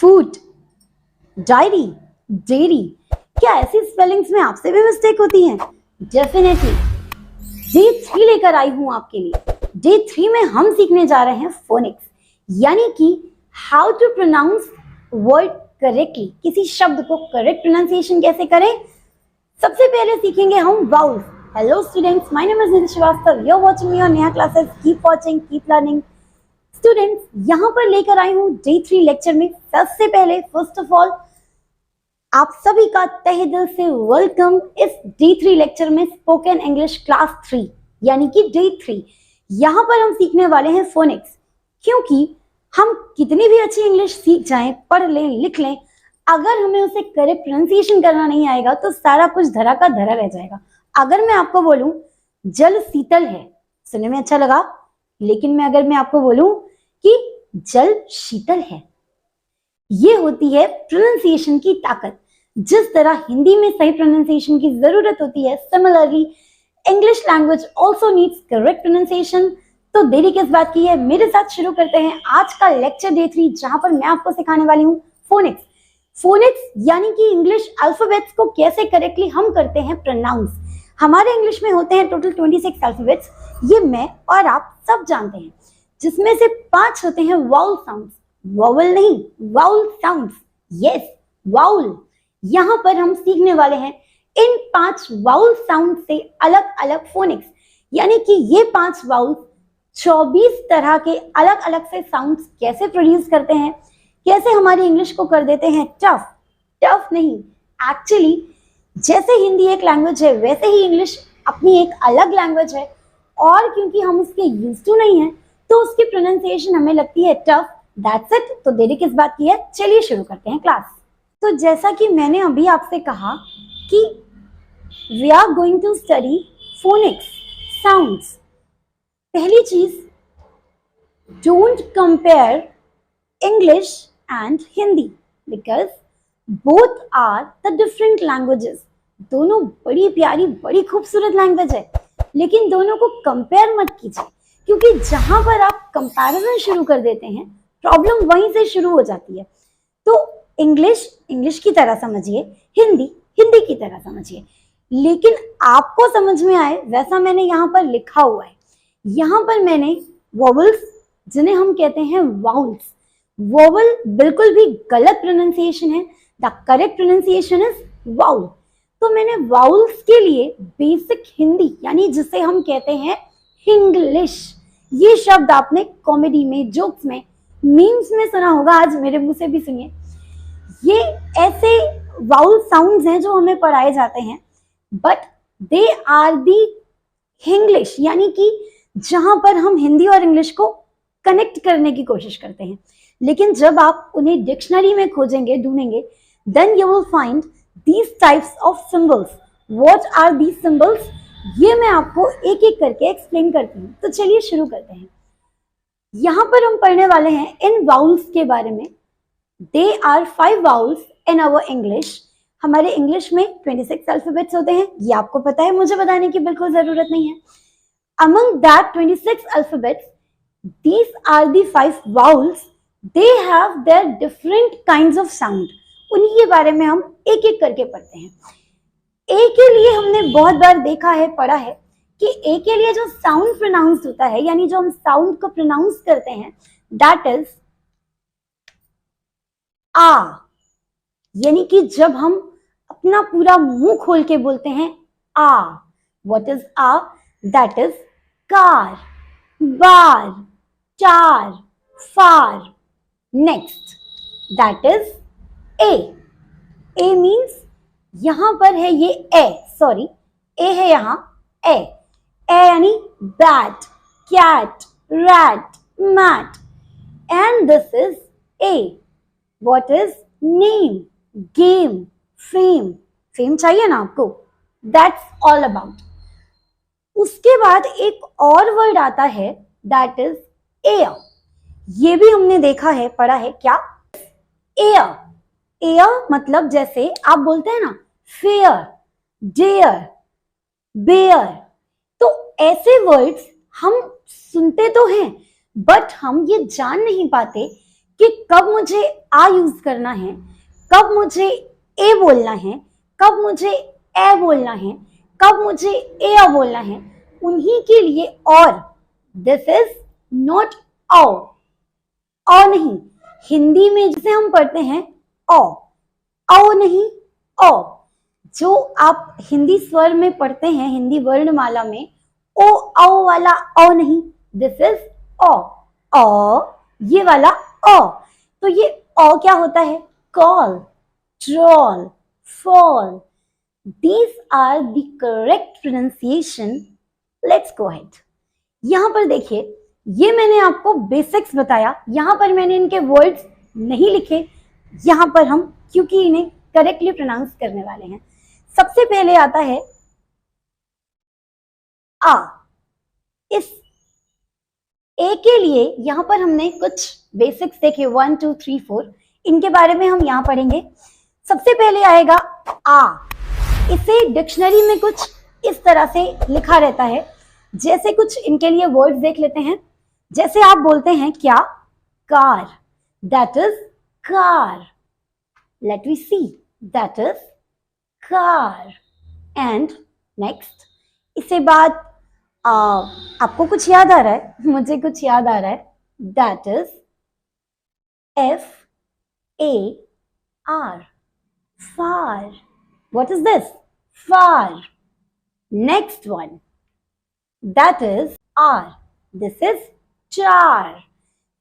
Food, diary, dairy. क्या ऐसी spellings में आपसे भी मिस्टेक होती है? डेफिनेटली। डे 3 लेकर आई हूं आपके लिए। डे 3 में हम सीखने जा रहे हैं फोनिक्स, यानी कि how to pronounce word correctly. किसी शब्द को करेक्ट प्रोनाउंसिएशन कैसे करें। सबसे पहले सीखेंगे हम vowels. Hello students, my name is Nidhi Shrivastava. You are watching me on Neha classes. Keep watching, keep learning. Students, यहाँ पर लेकर आई हूँ डे 3 लेक्चर में। सबसे पहले फर्स्ट ऑफ ऑल आप सभी का तहे दिल से वेलकम इस डे 3 लेक्चर में स्पोकन इंग्लिश क्लास 3 यानी कि डे 3। यहाँ पर हम सीखने वाले हैं फोनिक्स, क्योंकि हम कितनी भी अच्छी इंग्लिश सीख जाएं, पढ़ लें, लिख लें, अगर हमें उसे करेक्ट प्रोनाउंसिएशन करना नहीं आएगा तो सारा कुछ धरा का धरा रह जाएगा। अगर मैं आपको बोलूं जल शीतल है, सुनने में अच्छा लगा, लेकिन अगर मैं आपको बोलूं कि जल शीतल है, ये होती है प्रोनाउंसिएशन की ताकत। जिस तरह हिंदी में सही प्रोनाउंसिएशन की जरूरत होती है, similarly English language also needs correct pronunciation. तो देरी किस बात की है, मेरे साथ शुरू करते हैं आज का लेक्चर डे 3, जहां पर मैं आपको सिखाने वाली हूँ फोनिक्स। फोनिक्स यानी कि इंग्लिश अल्फाबेट्स को कैसे करेक्टली हम करते हैं प्रोनाउंस। हमारे इंग्लिश में होते हैं टोटल 26 अल्फाबेट्स, ये मैं और आप सब जानते हैं, जिसमें से 5 होते हैं वाउल साउंड्स। वावल नहीं, वाउल साउंड्स। Yes, vowel. यहाँ पर हम सीखने वाले हैं इन 5 वाउल साउंड से अलग अलग फोनिक्स, यानी कि ये 5 वाउल 24 तरह के अलग अलग से साउंड्स कैसे प्रोड्यूस करते हैं, कैसे हमारी इंग्लिश को कर देते हैं टफ। टफ नहीं, एक्चुअली जैसे हिंदी एक लैंग्वेज है, वैसे ही इंग्लिश अपनी एक अलग लैंग्वेज है, और क्योंकि हम उसके यूज्ड टू नहीं है तो उसकी प्रोनाउंसिएशन हमें लगती है टफ। That's it. तो देरी किस बात की है, चलिए शुरू करते हैं क्लास। तो जैसा कि मैंने अभी आपसे कहा कि we are going to study phonics, sounds. पहली चीज, don't compare English and Hindi because both are the different languages. दोनों बड़ी प्यारी, बड़ी खूबसूरत लैंग्वेज है, लेकिन दोनों को कंपेयर मत कीजिए, क्योंकि जहां पर आप कंपैरिजन शुरू कर देते हैं प्रॉब्लम वहीं से शुरू हो जाती है। तो इंग्लिश इंग्लिश की तरह समझिए, हिंदी हिंदी की तरह समझिए, लेकिन आपको समझ में आए वैसा मैंने यहाँ पर लिखा हुआ है। यहाँ पर मैंने वोवल्स, जिन्हें हम कहते हैं वाउल्स, वोवल बिल्कुल भी गलत प्रोनाउंसिएशन है। The correct pronunciation is vowel. तो मैंने वाउल्स के लिए बेसिक हिंदी, यानी जिसे हम कहते हैं इंग्लिश, ये शब्द आपने कॉमेडी में, जोक्स में, मीम्स में सुना होगा, आज मेरे मुंह से भी सुनिए। ये ऐसे वाउल साउंड्स हैं जो हमें पढ़ाए जाते हैं, but they are the English, यानी कि जहां पर हम हिंदी और इंग्लिश को कनेक्ट करने की कोशिश करते हैं। लेकिन जब आप उन्हें डिक्शनरी में खोजेंगे, ढूंढेंगे, then you will find these types of symbols. What are these symbols, ये मैं आपको एक एक करके एक्सप्लेन करती हूँ। तो चलिए शुरू करते हैं। यहाँ पर हम पढ़ने वाले हैं इन वाउल्स के बारे में। They are 5 vowels in our English. हमारे इंग्लिश में 26 अल्फाबेट्स होते हैं, ये आपको पता है, मुझे बताने की बिल्कुल जरूरत नहीं है। Among that 26 alphabets, these are the 5 vowels. They have their different kinds of sound. उन्हीं के बारे में हम एक एक करके पढ़ते हैं। ए के लिए हमने बहुत बार देखा है, पढ़ा है कि ए के लिए जो साउंड प्रोनाउंस होता है, यानी जो हम साउंड को प्रोनाउंस करते हैं, दैट इज आ। यानी कि जब हम अपना पूरा मुंह खोल के बोलते हैं आ। व्हाट इज आ? That is car, bar, char, far. Next, that is a. A means यहां पर है ये ए, सॉरी, ए है यहां ए। ए यानी bat, cat, rat, mat, and this is A. What is? Name, game, fame. Fame चाहिए ना आपको? That's all about. उसके बाद एक और वर्ड आता है, दैट इज एयर। ये भी हमने देखा है, पढ़ा है। क्या? एयर। एयर मतलब जैसे आप बोलते हैं ना फेयर, डेयर, बेयर। तो ऐसे वर्ड्स हम सुनते तो हैं, बट हम ये जान नहीं पाते कि कब मुझे आ यूज करना है, कब मुझे ए बोलना है, कब मुझे ए बोलना है, कब मुझे ए बोलना है, उन्हीं के लिए और। दिस इज नॉट औ नहीं। हिंदी में जिसे हम पढ़ते हैं औ नहीं, औ। जो आप हिंदी स्वर में पढ़ते हैं, हिंदी वर्णमाला में, ओ औ वाला औ नहीं, दिस इज औ, ये वाला औ। तो ये औ क्या होता है? Call, troll, fall. These are the correct pronunciation. Let's go ahead. यहां पर देखिए, ये मैंने आपको बेसिक्स बताया, यहां पर मैंने इनके वर्ड्स नहीं लिखे, यहां पर हम क्योंकि इन्हें करेक्टली प्रोनाउंस करने वाले हैं। सबसे पहले आता है आ। इस ए के लिए यहां पर हमने कुछ बेसिक्स देखे, 1 2 3 4, इनके बारे में हम यहां पढ़ेंगे। सबसे पहले आएगा आ। इसे डिक्शनरी में कुछ इस तरह से लिखा रहता है, जैसे कुछ इनके लिए वर्ड्स देख लेते हैं। जैसे आप बोलते हैं क्या? Car, that is car. Let we see, that is car. And next, इसके बाद आपको कुछ याद आ रहा है, मुझे कुछ याद आ रहा है, that is FAR, far. What is this? Far. Next one, that is R. This is चार।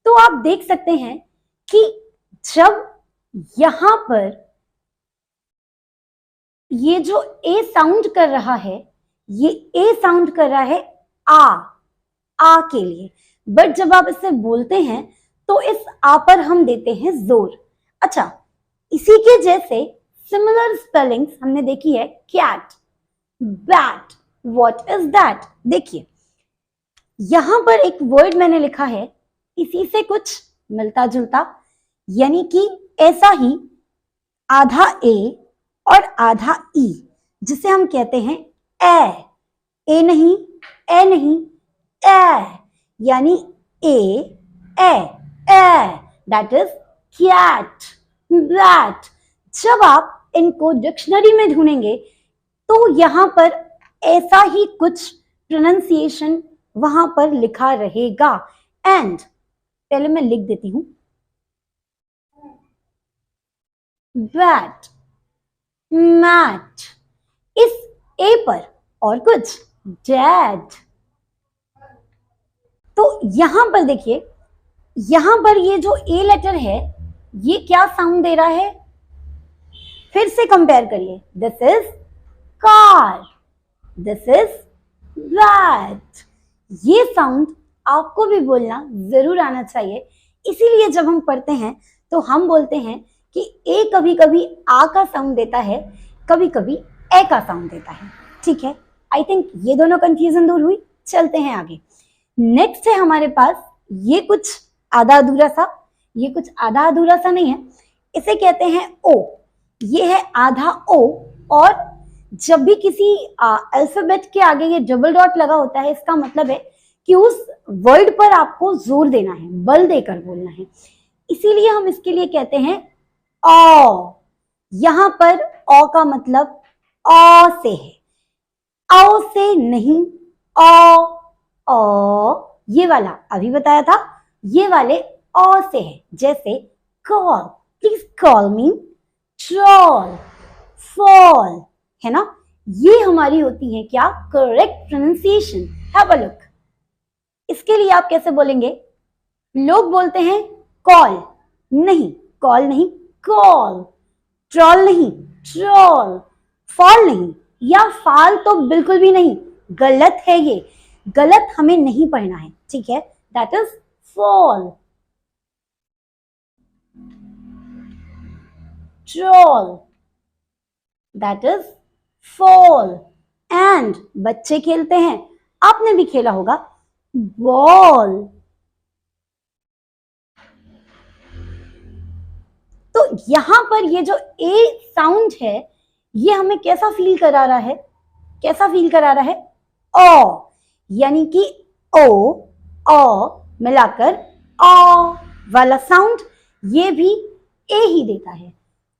तो आप देख सकते हैं कि जब यहां पर ये जो ए साउंड कर रहा है, ये ए साउंड कर रहा है आ के लिए, बट जब आप इसे बोलते हैं तो इस आ पर हम देते हैं जोर। अच्छा, इसी के जैसे सिमिलर स्पेलिंग्स हमने देखी है, cat, bat, what is that. देखिए यहां पर एक वर्ड मैंने लिखा है, इसी से कुछ मिलता जुलता, यानी कि ऐसा ही आधा ए और आधा ई, जिसे हम कहते हैं ए नहीं, ए नहीं, ए, यानी ए दैट इज कैट, बैट। जब आप इनको डिक्शनरी में ढूंढेंगे तो यहां पर ऐसा ही कुछ प्रोनाउंसिएशन वहां पर लिखा रहेगा। एंड पहले मैं लिख देती हूं, बैट, मैट। इस ए पर और कुछ, डैड। तो यहां पर देखिए, यहां पर ये जो ए लेटर है, ये क्या साउंड दे रहा है? फिर से कंपेयर करिए, this is car, this is bat. ये साउंड आपको भी बोलना जरूर आना चाहिए। इसीलिए जब हम पढ़ते हैं तो हम बोलते हैं कि ए कभी कभी आ का साउंड देता है, कभी कभी ए का साउंड देता है। ठीक है, आई थिंक ये दोनों कंफ्यूजन दूर हुई। चलते हैं आगे। नेक्स्ट है हमारे पास ये कुछ आधा अधूरा सा, ये कुछ आधा अधूरा सा नहीं है, इसे कहते हैं ओ। ये है आधा ओ, और जब भी किसी अल्फाबेट के आगे ये डबल डॉट लगा होता है, इसका मतलब है कि उस वर्ड पर आपको जोर देना है, बल देकर बोलना है। इसीलिए हम इसके लिए कहते हैं औ। यहां पर औ का मतलब औ से है, औ से नहीं, औ ये वाला अभी बताया था, ये वाले औ से है। जैसे call, please call me, troll, fall, है ना। ये हमारी होती है क्या? Correct pronunciation. Have a look. इसके लिए आप कैसे बोलेंगे? लोग बोलते हैं कॉल, नहीं, कॉल नहीं, कॉल। ट्रॉल नहीं, ट्रॉल। फॉल नहीं, या फाल तो बिल्कुल भी नहीं, गलत है ये, गलत हमें नहीं पढ़ना है। ठीक है, that is fall. Troll, that is fall. And बच्चे खेलते हैं, आपने भी खेला होगा, बॉल। तो यहां पर ये जो ए साउंड है, ये हमें कैसा फील करा रहा है? कैसा फील करा रहा है? ओ, यानी कि ओ मिलाकर ओ वाला साउंड, ये भी ए ही देता है।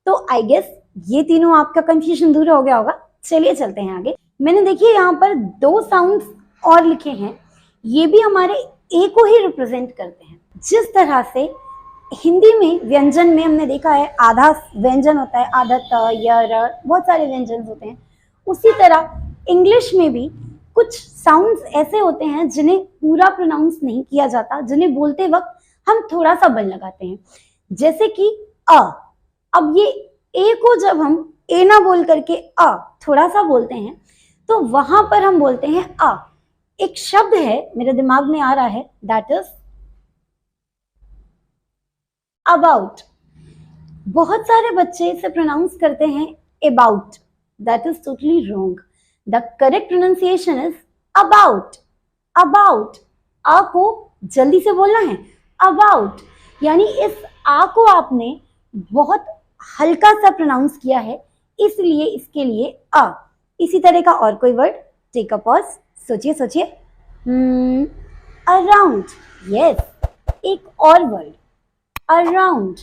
तो आई गेस ये तीनों आपका कंफ्यूजन दूर हो गया होगा। चलिए चलते हैं आगे। मैंने देखिए यहाँ पर 2 साउंड्स और लिखे हैं, ये भी हमारे ए को ही रिप्रेजेंट करते हैं। जिस तरह से हिंदी में व्यंजन में हमने देखा है आधा व्यंजन होता है, आधा त य र, बहुत सारे व्यंजन होते हैं, उसी तरह इंग्लिश में भी कुछ साउंड्स ऐसे होते हैं जिन्हें पूरा प्रोनाउंस नहीं किया जाता, जिन्हें बोलते वक्त हम थोड़ा सा बल लगाते हैं, जैसे कि अ। अब ये ए को जब हम ए ना बोल करके अ थोड़ा सा बोलते हैं तो वहां पर हम बोलते हैं अ। एक शब्द है मेरे दिमाग में आ रहा है, दैट इज अबाउट। बहुत सारे बच्चे इसे प्रोनाउंस करते हैं about, that is totally wrong. The correct pronunciation is about. About, आ को जल्दी से बोलना है, अबाउट। यानी इस आ को आपने बहुत हल्का सा प्रोनाउंस किया है, इसलिए इसके लिए अ। इसी तरह का और कोई वर्ड, टेक अ पॉज, सोचिए सोचिए। अराउंड, यस, एक और वर्ड अराउंड।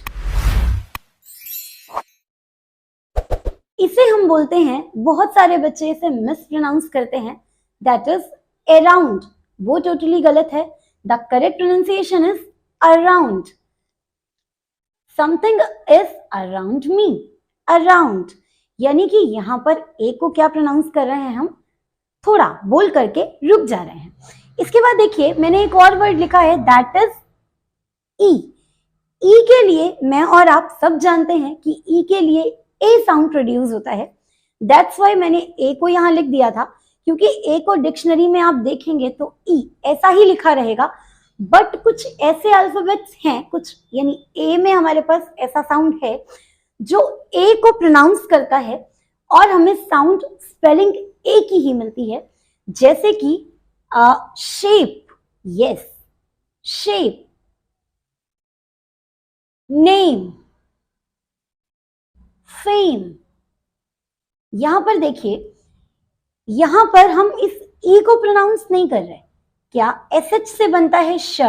इसे हम बोलते हैं, बहुत सारे बच्चे इसे मिस प्रोनाउंस करते हैं, दैट इज अराउंड। वो टोटली गलत है। The correct pronunciation is around. Something is around me, around. यानी कि यहां पर ए को क्या प्रोनाउंस कर रहे हैं हम, थोड़ा बोल करके रुक जा रहे हैं। इसके बाद देखिए मैंने एक और वर्ड लिखा है, दैट इज ई। ई के लिए मैं और आप सब जानते हैं कि ई के लिए ए साउंड प्रोड्यूस होता है, दैट्स वाई मैंने ए को यहां लिख दिया था, क्योंकि ए को डिक्शनरी में आप देखेंगे तो ई ऐसा ही लिखा रहेगा, बट कुछ ऐसे अल्फाबेट्स हैं, कुछ यानी ए में हमारे पास ऐसा साउंड है जो ए को प्रोनाउंस करता है और हमें साउंड स्पेलिंग ए की ही मिलती है, जैसे कि shape, yes, shape, name, fame. यहां पर देखिए, यहां पर हम इस ई को प्रोनाउंस नहीं कर रहे, क्या एसएच से बनता है श,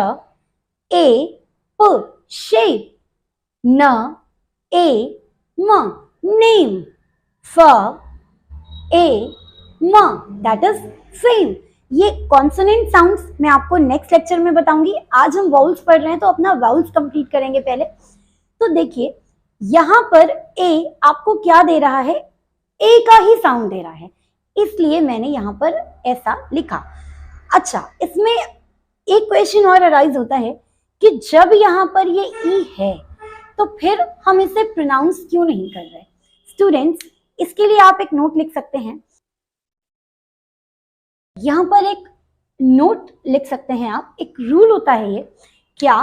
ए प, शेप, न ए म, नेम, फ ए म, दैट इज फेम। ये कॉन्सोनेंट साउंड्स मैं आपको नेक्स्ट लेक्चर में बताऊंगी। आज हम वाउल्स पढ़ रहे हैं तो अपना वाउल्स कंप्लीट करेंगे पहले। तो देखिए यहां पर ए आपको क्या दे रहा है, ए का ही साउंड दे रहा है, इसलिए मैंने यहां पर ऐसा लिखा। अच्छा, इसमें एक क्वेश्चन और अराइज होता है कि जब यहां पर ये ई है तो फिर हम इसे प्रोनाउंस क्यों नहीं कर रहे। स्टूडेंट्स, इसके लिए आप एक नोट लिख सकते हैं, यहां पर एक नोट लिख सकते हैं आप, एक रूल होता है ये, क्या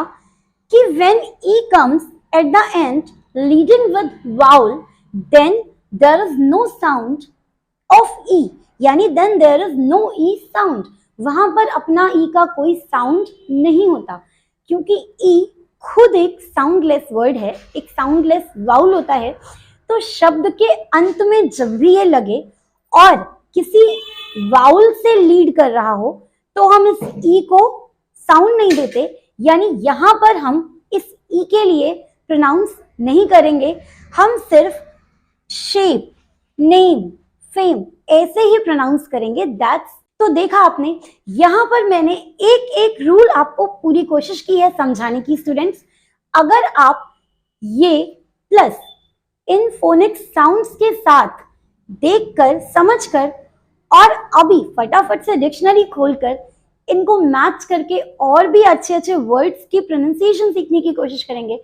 कि when e comes at the end leading with vowel then there is no sound of e, यानी then there is no e sound. वहां पर अपना ई का कोई साउंड नहीं होता, क्योंकि ई खुद एक साउंडलेस वर्ड है, एक साउंडलेस वाउल होता है। तो शब्द के अंत में जब भी ये लगे और किसी वाउल से लीड कर रहा हो तो हम इस ई को साउंड नहीं देते, यानी यहां पर हम इस ई के लिए प्रोनाउंस नहीं करेंगे, हम सिर्फ शेप, नेम, फेम ऐसे ही प्रोनाउंस करेंगे, दैट्स। तो देखा आपने, यहां पर मैंने एक एक रूल आपको पूरी कोशिश की है समझाने की। स्टूडेंट्स, अगर आप ये प्लस इन फोनिक्स साउंड्स के साथ देखकर, समझकर और अभी फटाफट से डिक्शनरी खोलकर इनको मैच करके और भी अच्छे अच्छे वर्ड्स की प्रोनाउंसिएशन सीखने की कोशिश करेंगे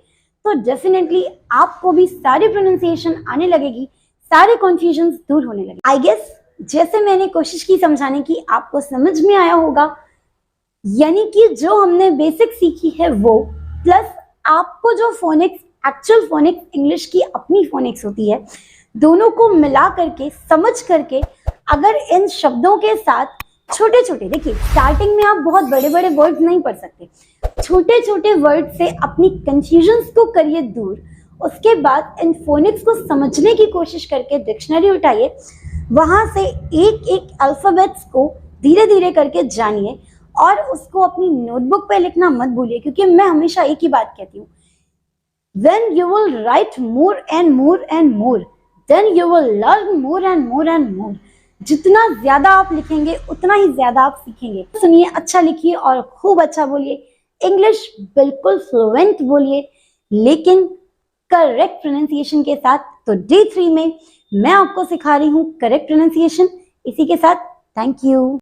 तो डेफिनेटली आपको भी सारी प्रोनाउंसिएशन आने लगेगी, सारे कन्फ्यूजन्स दूर होने लगेंगे। आई गेस जैसे मैंने कोशिश की समझाने की, आपको समझ में आया होगा, यानी कि जो हमने बेसिक सीखी है वो प्लस आपको जो फोनिक्स, एक्चुअल फोनिक्स, इंग्लिश की अपनी फोनिक्स होती है, दोनों को मिला करके, समझ करके, अगर इन शब्दों के साथ छोटे छोटे, देखिए स्टार्टिंग में आप बहुत बड़े बड़े वर्ड्स नहीं पढ़ सकते, छोटे छोटे वर्ड से अपनी कंफ्यूजन्स को करिए दूर। उसके बाद इन फोनिक्स को समझने की कोशिश करके डिक्शनरी उठाइए, वहां से एक एक अल्फाबेट्स को धीरे धीरे करके जानिए और उसको अपनी नोटबुक पे लिखना मत भूलिए, क्योंकि मैं हमेशा एक ही बात कहती हूँ, When you will write more and more and more, then you will learn more and more and more. जितना ज्यादा आप लिखेंगे उतना ही ज्यादा आप सीखेंगे। सुनिए, अच्छा लिखिए और खूब अच्छा बोलिए। इंग्लिश बिल्कुल फ्लुएंट बोलिए, लेकिन करेक्ट प्रोनाउंसिएशन के साथ। तो डे 3 में मैं आपको सिखा रही हूँ करेक्ट प्रोनाउंसिएशन। इसी के साथ थैंक यू।